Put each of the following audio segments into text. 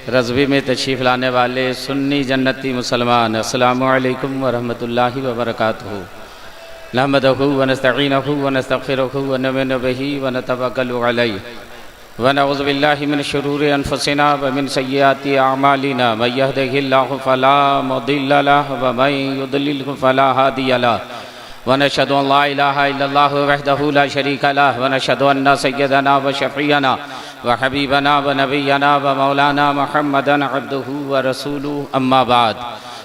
رضوی میں تشریف لانے والے سنی جنتی مسلمان، السلام علیکم ورحمۃ اللہ وبرکاتہ۔ نحمدہ ونستعینہ ونستغفرہ ونؤمن بہ ونتوکل علیہ ونعوذ باللہ من شرور انفسنا ومن سیئات اعمالنا، من یہدہ اللہ فلا مضل لہ ومن یضللہ فلا ہادی لہ، ونشہد ان لا الہ الا اللہ وحدہ لا شریک لہ، ونشہد ان سیدنا وشفیعنا وحبیبنا ونبینا ومولانا محمدا عبدہ ورسولہ، اما بعد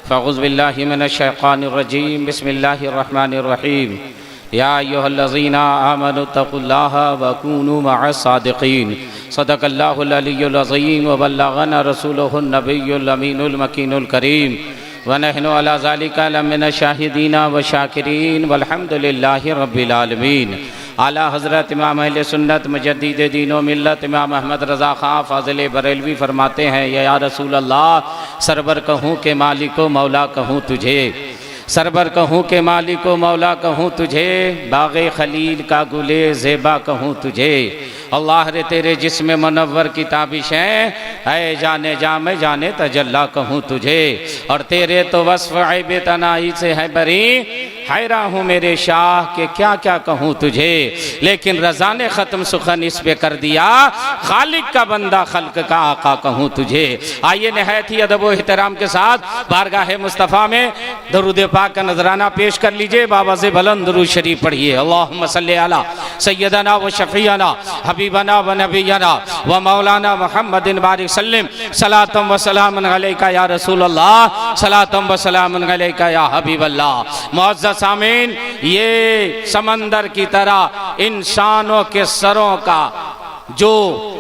فاعوذ باللہ من الشیطان الرجیم، بسم اللہ الرحمن الرحیم۔ یا ایہا الذین آمنوا اتقوا اللہ وکونوا مع الصادقین، صدق اللہ العلی العظیم وبلغنا رسولہ النبی الامین المکین الکریم، ونحن علی ذلک لمن الشاہدین والشاکرین والحمد للہ رب العالمین۔ اعلی حضرت امام اہل سنت مجدد دین و ملت امام احمد رضا خان فاضل بریلوی فرماتے ہیں، یا رسول اللہ، سرور کہوں کہ مالک و مولا کہوں تجھے، سرور کہوں کہ مالک و مولا کہوں تجھے، باغ خلیل کا گلے زیبا کہوں تجھے، اللہ رے تیرے جسم منور کی تابش ہیں، اے جانے جام جانے تجلا کہوں تجھے، اور تیرے تو وصف عیب تنائی سے ہے بری، حیران ہوں میرے شاہ کہ کیا کیا کہوں تجھے، لیکن رضا نے ختم سخن اس پہ کر دیا، خالق کا بندہ خلق کا آقا کہوں تجھے۔ آئیے نہایت ہی ادب و احترام کے ساتھ بارگاہ مصطفیٰ میں درود پاک کا نذرانہ پیش کر لیجئے، بابا سے بلند درود شریف پڑھیے۔ اللہم صلی علی سیدنا و شفیعنا حبیبنا و نبینا و مولانا محمد بارک سلم، صلاۃ و سلام علیکہ یا رسول اللہ، صلاۃ و سلام علیکہ یا حبیب اللہ۔ معزز سامعین، یہ سمندر کی طرح انسانوں کے سروں کا جو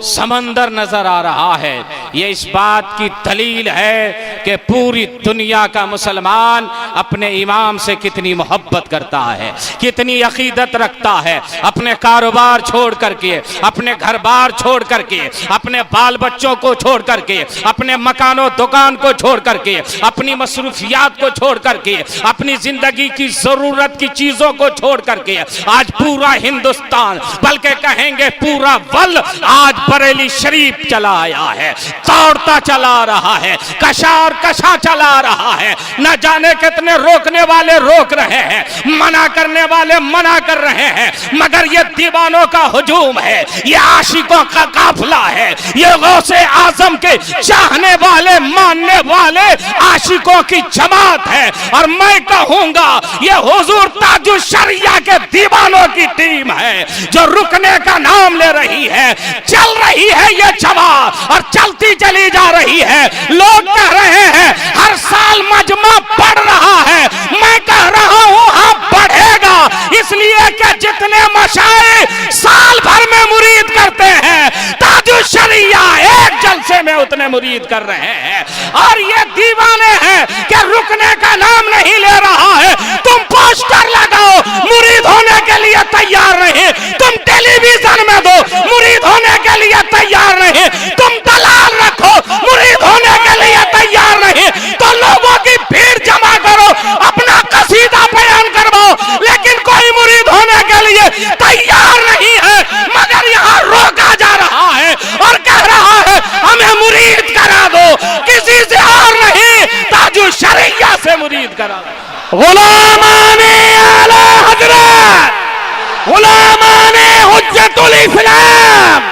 سمندر نظر آ رہا ہے، یہ اس بات کی دلیل ہے کہ پوری دنیا کا مسلمان اپنے امام سے کتنی محبت کرتا ہے، کتنی عقیدت رکھتا ہے، اپنے کاروبار چھوڑ کر کے، اپنے گھر بار چھوڑ کر کے، اپنے بال بچوں کو چھوڑ کر کے، اپنے مکان و دکان کو چھوڑ کر کے، اپنی مصروفیات کو چھوڑ کر کے، اپنی زندگی کی ضرورت کی چیزوں کو چھوڑ کر کے آج پورا ہندوستان، بلکہ کہیں گے پورا ول، آج بریلی شریف چلا آیا ہے، دوڑتا چلا رہا ہے، کشار کشا چلا رہا ہے، نہ جانے کتنے روکنے والے روک رہے ہیں، منع کرنے والے منع کر رہے ہیں، مگر یہ دیوانوں کا ہجوم ہے، یہ عاشقوں کا قافلہ ہے، یہ غوث اعظم کے چاہنے والے ماننے والے عاشقوں کی جماعت ہے، اور میں کہوں گا یہ حضور تاج الشریعہ کے دیوانوں کی ٹیم ہے جو رکنے کا نام لے رہی ہے، چل رہی ہے یہ جماعت اور چلتی چلی جا رہی ہے۔ لوگ کہہ رہے ہیں ہر سال مجمع بڑھ رہا ہے، میں کہہ رہا ہوں ہاں بڑھے گا، اس لیے کہ جتنے مشائخ سال بھر میں مرید کرتے ہیں، تاج الشریعہ ایک جلسے میں اتنے مرید کر رہے ہیں، اور یہ دیوانے ہیں کہ رکنے کا نام نہیں لے رہا ہے۔ تم پوسٹر لگاؤ، مرید ہونے کے لیے تیار نہیں، تم ٹیلی ویژن میں دو، مرید ہونے کے لیے تیار نہیں، تم دلال رکھو، مرید ہونے کے لیے تیار نہیں، تو لوگوں کی بھیڑ جمع کرو، اپنا قصیدہ بیان کرواؤ، لیکن کوئی مرید ہونے کے لیے تیار نہیں ہے، مگر یہاں روکا جا رہا ہے اور کہہ رہا ہے ہمیں مرید کرا دو، کسی سے اور نہیں، تاج الشریعہ سے مرید کرا دو۔ غلامان اعلی حضرت، غلامان حجت الاسلام،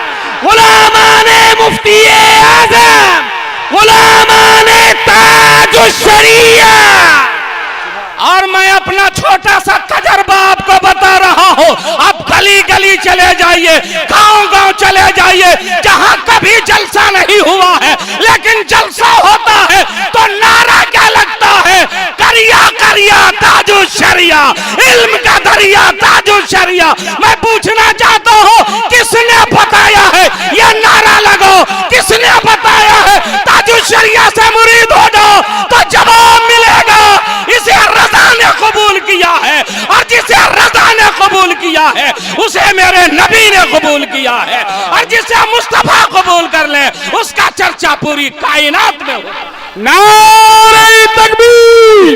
غلامان مفتی اعظم، غلامان تاج الشریعہ، اور میں اپنا چھوٹا سا تجربہ آپ کو بتا رہا ہوں، آپ گلی گلی چلے جائیے، گاؤں گاؤں چلے جائیے، جہاں کبھی جلسہ نہیں ہوا ہے لیکن جلسہ ہوتا ہے تو نعرہ کیا لگتا ہے؟ کریا کریا تاج الشریعہ، علم کا دریا تاج الشریعہ۔ میں پوچھنا چاہتا ہوں کس نے بتایا ہے یہ نعرہ لگو، کس نے بتایا ہے تاج الشریعہ سے مرید ہو جاؤ؟ تو جواب ملے گا اسے رضا نے قبول کیا ہے، اور جسے رضا نے قبول کیا ہے اسے میرے نبی نے قبول کیا ہے، اور جسے مصطفیٰ قبول کر لے اس کا چرچا پوری کائنات میں ہو۔ نعرہ تکبیر،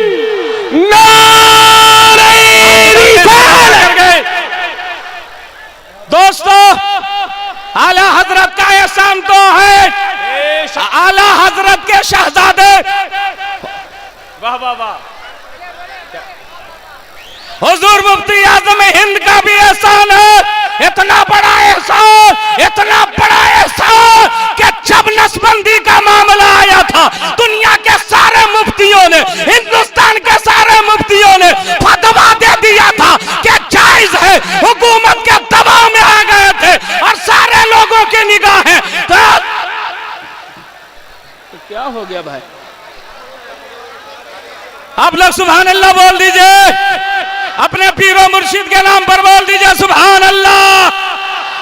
نعرہ رسالت۔ دوستو، اعلیٰ حضرت کا احسان تو ہے، اعلیٰ یہ شہزادے واہ واہ واہ حضور مفتی اعظم ہند کا بھی احسان ہے، اتنا بڑا احسان، اتنا بڑا احسان کہ جب نسبندی کا معاملہ آیا تھا دنیا کے سارے مفتیوں نے، ہندوستان کے سارے مفتیوں نے فتویٰ دے دیا تھا کہ جائز ہے، حکومت کے دباؤ میں آ گئے تھے اور سارے لوگوں کی نگاہیں تو کیا ہو گیا بھائی؟ آپ لوگ سبحان اللہ بول دیجئے، اپنے پیر و مرشد کے نام پر بول دیجئے سبحان اللہ،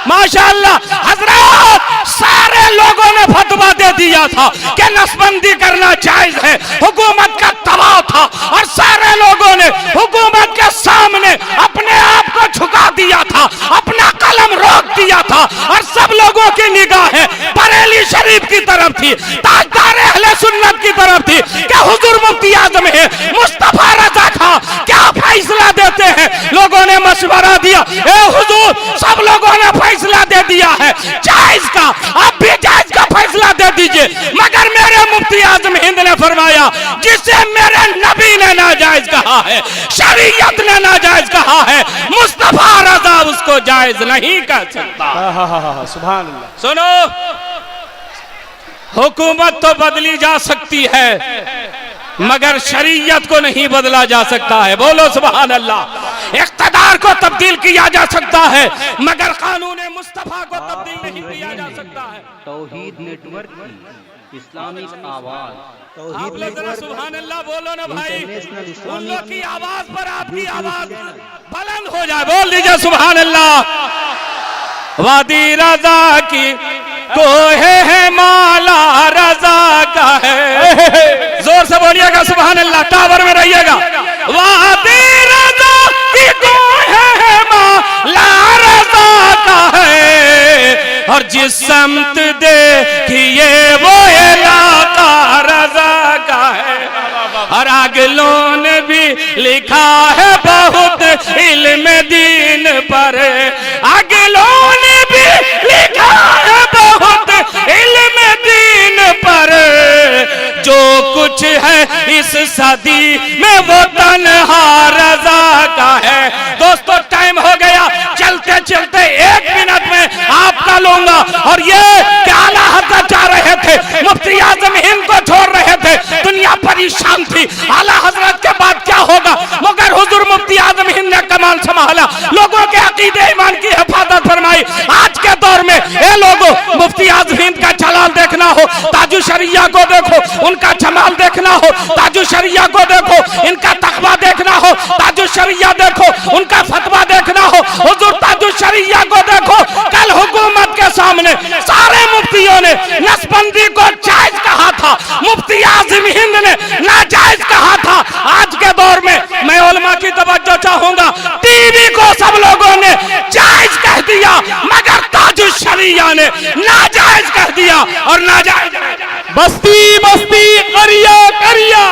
ماشاءاللہ۔ حضرات سارے لوگوں نے فتویٰ دے دیا تھا کہ نسبندی کرنا جائز ہے، حکومت کا دباؤ تھا اور سارے لوگوں نے حکومت کے سامنے اپنے آپ کو جھکا دیا تھا، اپنا قلم روک دیا تھا اور سب لوگوں کی نگاہیں بریلی شریف کی طرف تھی، تاجدار اہل سنت کی طرف تھی کہ حضور مفتی اعظم ہے مصطفیٰ رضا خان کیا فیصلہ دیتے ہیں۔ لوگوں نے مشورہ دیا، اے حضور سب لوگوں نے فیصلہ دے دیا ہے جائز کا، آپ بھی جائز کا فیصلہ دے دیجئے، مگر میرے مفتی اعظم ہند نے فرمایا جسے میرے نبی نے ناجائز کہا ہے، شریعت نے ناجائز کہا ہے، مصطفیٰ رضا اس کو جائز نہیں کہہ سکتا۔ سبحان اللہ۔ سنو، حکومت تو بدلی جا سکتی ہے مگر شریعت کو نہیں بدلا جا سکتا ہے، بولو سبحان اللہ۔ اقتدار کو تبدیل کیا جا سکتا ہے مگر قانون مصطفیٰ کو تبدیل نہیں کیا جا سکتا ہے۔ توحید نیٹ ورک کی اسلامک آواز، آپ لوگ ذرا سبحان اللہ بولو نا بھائی، ان لوگ کی آواز پر آپ کی آواز بلند ہو جائے، بول دیجئے سبحان اللہ۔ وادی رضا کی کوہ ہے مالا رضا کا ہے، زور سے بولیے گا سبحان اللہ، ٹاور میں رہیے گا۔ وادی رضا کی کوہ ہے مالا رضا کا ہے اور جس سمت دیکھیے وہ علاقہ رضا کا ہے، اور اگلوں نے بھی لکھا ہے بہت علم دین پر، اگلوں نے بھی لکھا ہے بہت علم دین پر، جو کچھ ہے اس صدی میں وہ تنہا رضا کا ہے۔ دوستو ٹائم ہو گیا، چلتے چلتے ایک منٹ میں آپ کا لوں گا، اور یہ کہ اعلیٰ حضرت جا رہے تھے، مفتی اعظم ہند کو چھوڑ رہے تھے، دنیا پریشان تھی اعلیٰ حضرت کے بعد کیا ہوگا، مگر حضور مفتی اعظم ہند نے کمان سنبھالا، لوگوں کے عقیدے ایمان کی حفاظت فرمائی۔ آج کے دور میں اے لوگوں، مفتی اعظم ہند کا جلال دیکھنا ہو، تاج الشریعہ کو دیکھو، ان کا جمال دیکھنا ہو، تاج الشریعہ کو دیکھو، ان کا تقویٰ دیکھنا ہو، تاج الشریعہ دیکھو، ان کا فتویٰ دیکھنا ہو، حضور تاج الشریعہ کو دیکھو۔ کل حکومت کے سامنے سارے مفتیوں نے نسبندی کو جائز کہا تھا، مفتی اعظم ہند نے ناجائز کہا تھا۔ آج کے دور میں میں علماء کی توجہ چاہوں گا، ٹی وی کو سب لوگوں نے جائز کہہ دیا مگر تاج الشریعہ نے ناجائز کہہ دیا، اور ناجائز بستی بستی قریہ قریہ